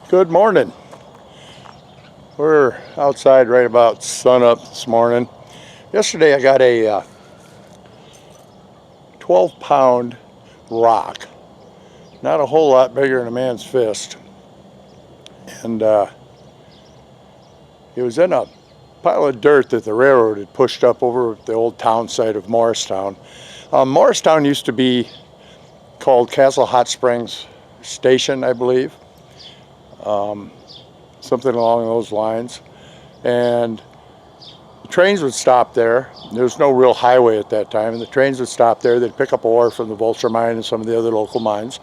Good morning. We're outside right about sunup this morning. Yesterday I got a 12-pound rock, not a whole lot bigger than a man's fist, and it was in a pile of dirt that the railroad had pushed up over the old town site of Morristown. Morristown used to be called Castle Hot Springs Station, I believe. Something along those lines, and the trains would stop there. There was no real highway at that time, and the trains would stop there. They'd pick up ore from the Vulture mine and some of the other local mines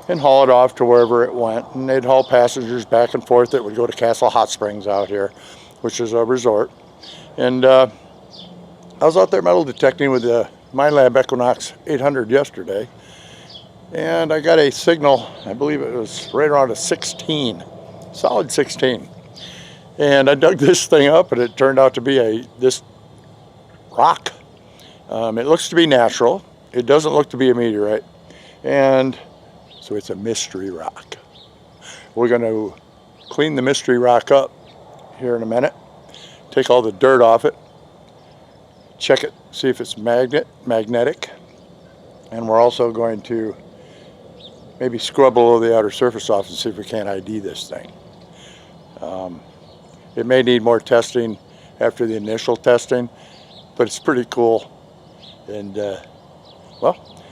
and haul it off to wherever it went, and they'd haul passengers back and forth that would go to Castle Hot Springs out here, which is a resort. And I was out there metal detecting with the Mine Lab Equinox 800 yesterday, and I got a signal. I believe it was right around a 16, solid 16, and I dug this thing up, and it turned out to be this rock. It looks to be natural. It doesn't look to be a meteorite, and so it's a mystery rock. We're going to clean the mystery rock up here in a minute, take all the dirt off it, check it, see if it's magnetic, and we're also going to maybe scrub below the outer surface off and see if we can't ID this thing. It may need more testing after the initial testing, but it's pretty cool. And well,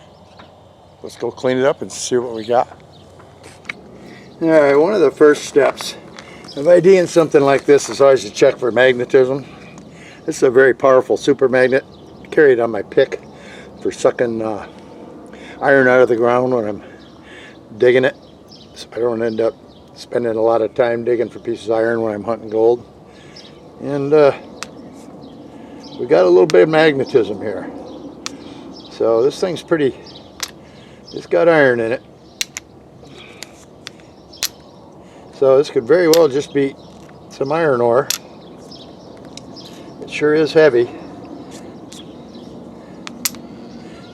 let's go clean it up and see what we got. All right, one of the first steps of IDing something like this is always to check for magnetism. This is a very powerful super magnet. I carry it on my pick for sucking iron out of the ground when I'm digging it, so I don't end up spending a lot of time digging for pieces of iron when I'm hunting gold. And we got a little bit of magnetism here, so this thing's pretty, it's got iron in it, so this could very well just be some iron ore. It sure is heavy.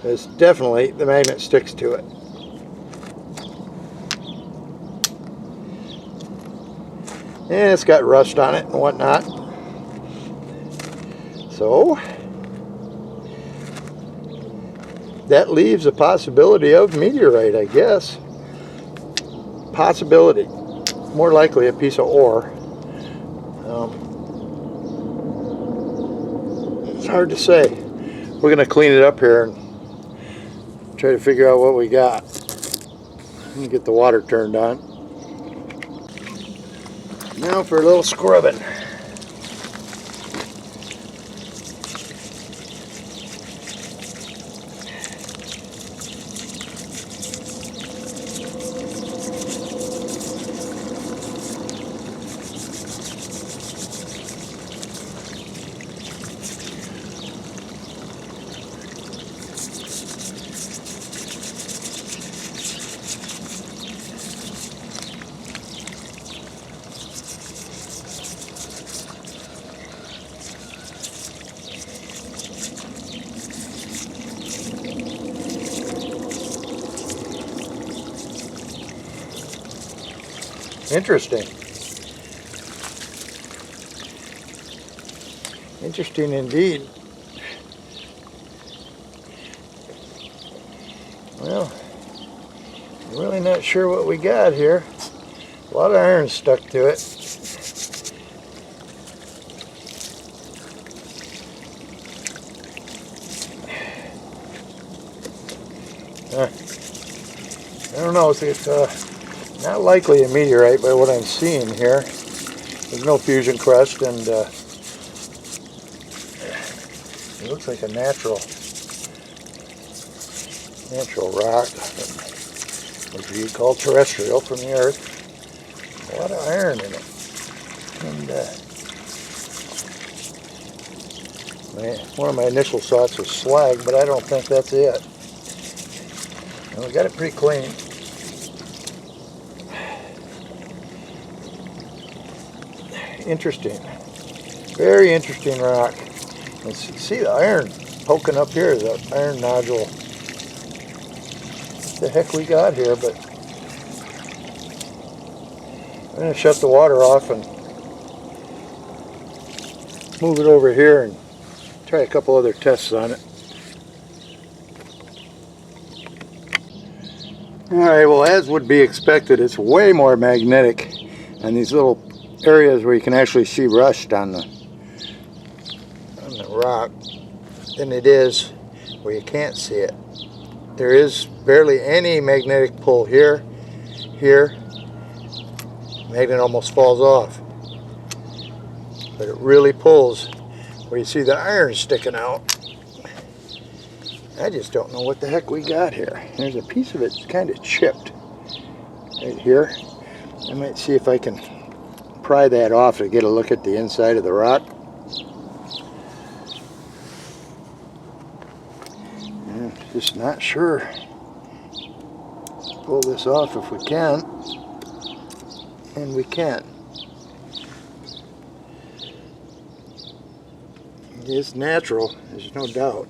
It's definitely, the magnet sticks to it. And it's got rust on it and whatnot. So that leaves a possibility of meteorite, I guess. Possibility. More likely a piece of ore. It's hard to say. We're going to clean it up here and try to figure out what we got. Let me get the water turned on. Now for a little scrubbing. Interesting. Interesting indeed. Well, I'm really not sure what we got here. A lot of iron stuck to it. I don't know. It's not likely a meteorite by what I'm seeing here. There's no fusion crust, and it looks like a natural rock, which we call terrestrial from the Earth. A lot of iron in it, and one of my initial thoughts was slag, but I don't think that's it. And we got it pretty clean. Interesting, very interesting rock. And see the iron poking up here, the iron nodule. What the heck we got here? But I'm going to shut the water off and move it over here and try a couple other tests on it. Alright, well, as would be expected, it's way more magnetic in these little areas where you can actually see rust on the rock than it is where you can't see it. There is barely any magnetic pull here. Here, magnet almost falls off. But it really pulls where you see the iron sticking out. I just don't know what the heck we got here. There's a piece of it kind of chipped right here. I might see if I can pry that off to get a look at the inside of the rock. I'm just not sure. Pull this off if we can. And we can. It's natural, there's no doubt.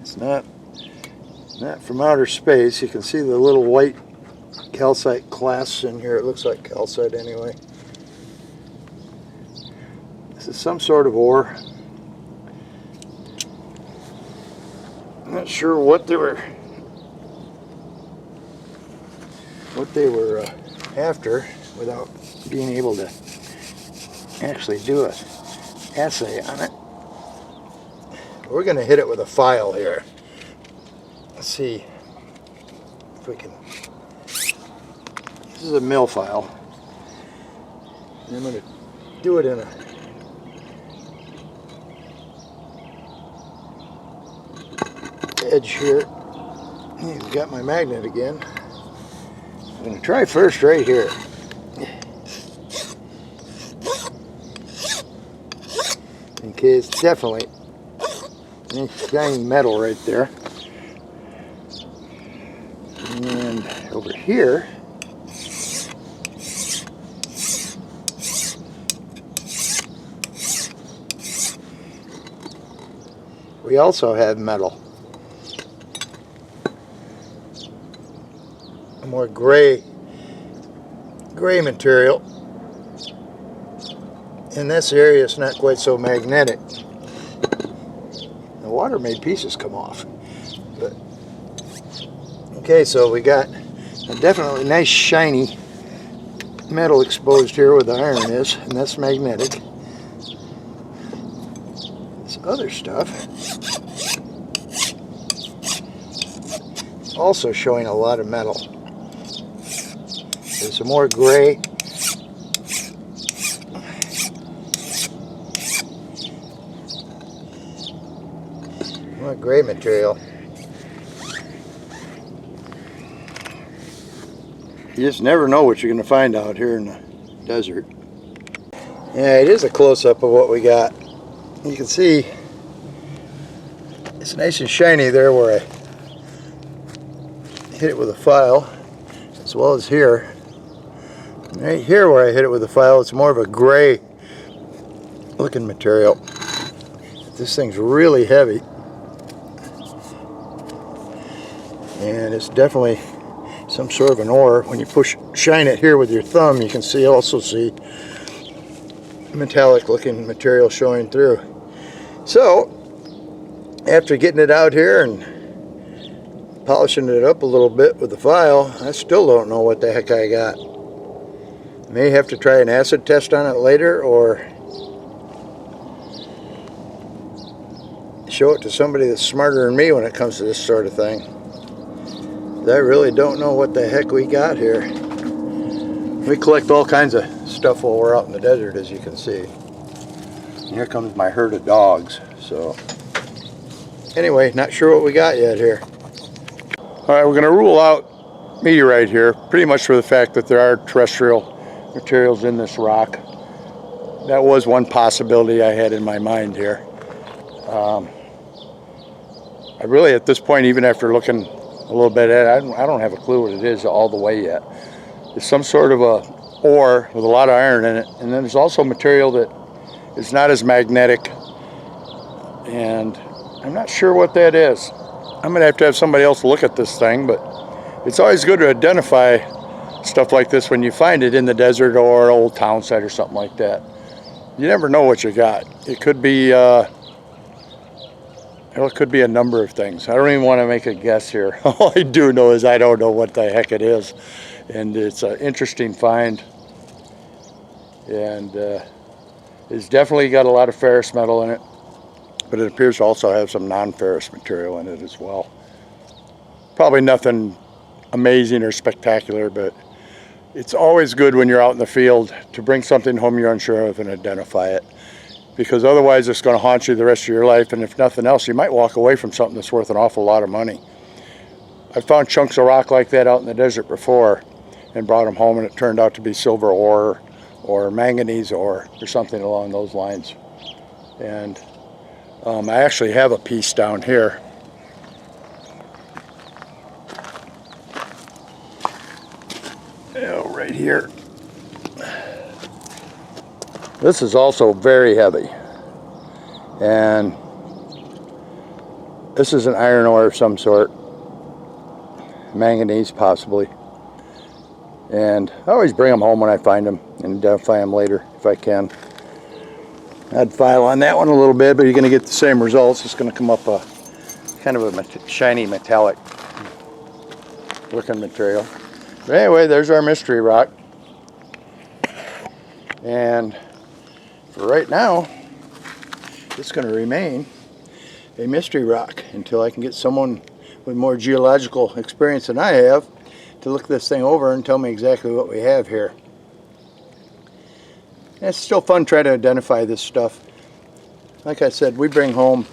It's not from outer space. You can see the little white calcite clasps in here. It looks like calcite anyway. This is some sort of ore. I'm not sure what they were after without being able to actually do an assay on it. We're going to hit it with a file here. Let's see if we can. This is a mill file. And I'm going to do it in a edge here. You've got my magnet again. I'm going to try first right here. Okay, it's definitely shiny metal right there. And over here, we also have metal. A more gray material. In this area, it's not quite so magnetic. The water made pieces come off. But okay, so we got a definitely nice shiny metal exposed here where the iron is, and that's magnetic. This other stuff is also showing a lot of metal. There's some more gray. More gray material. You just never know what you're going to find out here in the desert. Yeah, it is a close-up of what we got. You can see it's nice and shiny there where I hit it with a file, as well as here. Right here where I hit it with a file, it's more of a gray looking material. This thing's really heavy. And it's definitely some sort of an ore. When you shine it here with your thumb, you can also see metallic looking material showing through. So after getting it out here and polishing it up a little bit with the file, I still don't know what the heck I got. May have to try an acid test on it later, or show it to somebody that's smarter than me when it comes to this sort of thing. I really don't know what the heck we got here. We collect all kinds of stuff while we're out in the desert, as you can see. And here comes my herd of dogs. So anyway, not sure what we got yet here. Alright, we're going to rule out meteorite here, pretty much for the fact that there are terrestrial materials in this rock. That was one possibility I had in my mind here. I really, at this point, even after looking a little bit at it, I don't have a clue what it is all the way yet. It's some sort of a ore with a lot of iron in it, and then there's also material that is not as magnetic, and I'm not sure what that is. I'm going to have somebody else look at this thing, but it's always good to identify stuff like this, when you find it in the desert or an old town site or something like that, you never know what you got. It could be it could be a number of things. I don't even want to make a guess here. All I do know is I don't know what the heck it is. And it's an interesting find. And it's definitely got a lot of ferrous metal in it. But it appears to also have some non-ferrous material in it as well. Probably nothing amazing or spectacular, but it's always good when you're out in the field to bring something home you're unsure of and identify it. Because otherwise it's going to haunt you the rest of your life, and if nothing else, you might walk away from something that's worth an awful lot of money. I've found chunks of rock like that out in the desert before and brought them home, and it turned out to be silver ore or manganese ore or something along those lines. And I actually have a piece down here. Right here. This is also very heavy, and this is an iron ore of some sort, manganese possibly, and I always bring them home when I find them and identify them later if I can. I'd file on that one a little bit, but you're going to get the same results. It's going to come up a kind of a shiny metallic looking material. But anyway, there's our mystery rock, and for right now, it's going to remain a mystery rock until I can get someone with more geological experience than I have to look this thing over and tell me exactly what we have here. And it's still fun trying to identify this stuff. Like I said, we bring home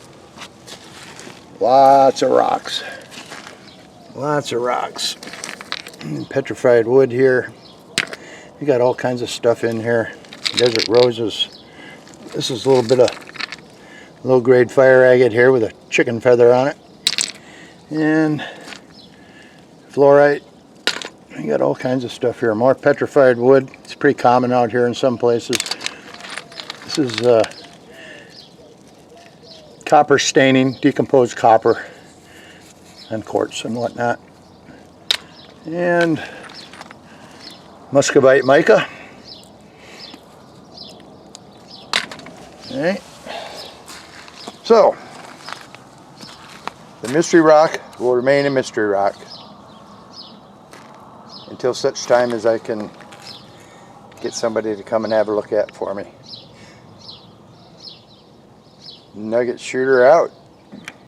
lots of rocks. Lots of rocks. And petrified wood here. You got all kinds of stuff in here. Desert roses. This is a little bit of low-grade fire agate here with a chicken feather on it. And fluorite. You got all kinds of stuff here. More petrified wood. It's pretty common out here in some places. This is copper staining, decomposed copper and quartz and whatnot. And muscovite mica. Alright, so the mystery rock will remain a mystery rock until such time as I can get somebody to come and have a look at it for me. Nugget shooter out.